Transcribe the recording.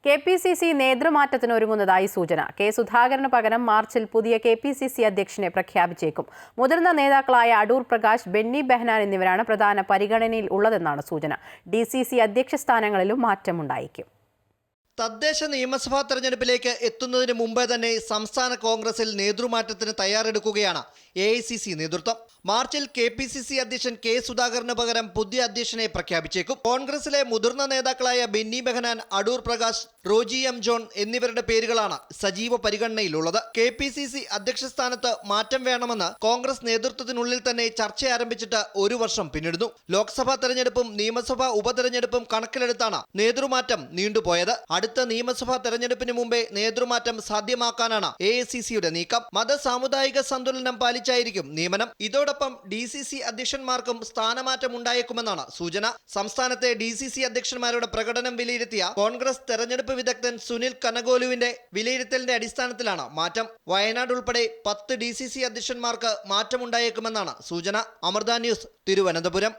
KPCC നേതൃമാറ്റത്തിന് ഒരുങ്ങുന്നതായി സൂചന. K സുധാകരന് പകരം മാർച്ചിൽ പുതിയ KPCC അധ്യക്ഷനെ പ്രഖ്യാപിച്ചേക്കും. മുതിർന്ന നേതാക്കളായ അടൂർ പ്രകാശ്, ബെന്നി ബെഹനാൻ എന്നിവരാണ് പ്രധാന പരിഗണനയിൽ ഉള്ളതെന്നാണ് സൂചന. DCC അധ്യക്ഷ സ്ഥാനങ്ങളിലും മാറ്റമുണ്ടായേക്കും. തദ്ദേശ നിയമസഭാ തെരഞ്ഞെടുപ്പിലേക്ക് എത്തുന്നതിന് മുമ്പേ തന്നെ സംസ്ഥാന കോൺഗ്രസിൽ നേതൃമാറ്റത്തിന് തയ്യാറെടുക്കുകയാണ് AICC നേതൃത്വം. മാർച്ചിൽ KPCC അധ്യക്ഷൻ കെ സുധാകരന് പകരം പുതിയ അധ്യക്ഷനെ പ്രഖ്യാപിച്ചേക്കും. കോൺഗ്രസിലെ മുതിർന്ന നേതാക്കളായ ബെന്നി ബെഹനാൻ, അടൂർ പ്രകാശ്, റോജി എം ജോൺ എന്നിവരുടെ പേരുകളാണ് സജീവ പരിഗണനയിലുള്ളത്. KPCC അധ്യക്ഷ സ്ഥാനത്ത് മാറ്റം വേണമെന്ന് കോൺഗ്രസ് നേതൃത്വത്തിനുള്ളിൽ തന്നെ ചർച്ച ആരംഭിച്ചിട്ട് ഒരു വർഷം പിന്നിടുന്നു. ലോക്സഭാ തെരഞ്ഞെടുപ്പും നിയമസഭാ ഉപതെരഞ്ഞെടുപ്പും കണക്കിലെടുത്താണ് നേതൃമാറ്റം നീണ്ടുപോയത്. അടുത്ത നിയമസഭാ തെരഞ്ഞെടുപ്പിന് മുമ്പേ നേതൃമാറ്റം സാധ്യമാക്കാനാണ് AICCയുടെ നീക്കം. മത-സാമുദായിക സന്തുലനം പാലിച്ചായിരിക്കും നിയമനം. ഇതോടൊപ്പം DCC അധ്യക്ഷന്മാർക്കും സ്ഥാനമാറ്റം ഉണ്ടായേക്കുമെന്നാണ് സൂചന. സംസ്ഥാനത്തെ DCC അധ്യക്ഷന്മാരുടെ പ്രകടനം വിലയിരുത്തിയ കോൺഗ്രസ് തെരഞ്ഞെടുപ്പ് വിദഗ്ധൻ സുനിൽ കനഗോലുവിന്റെ വിലയിരുത്തലിന്റെ അടിസ്ഥാനത്തിലാണ് മാറ്റം. വയനാട് ഉൾപ്പെടെ 10 DCC അധ്യക്ഷന്മാർക്ക് മാറ്റമുണ്ടായേക്കുമെന്നാണ് സൂചന. അമൃത ന്യൂസ്, തിരുവനന്തപുരം.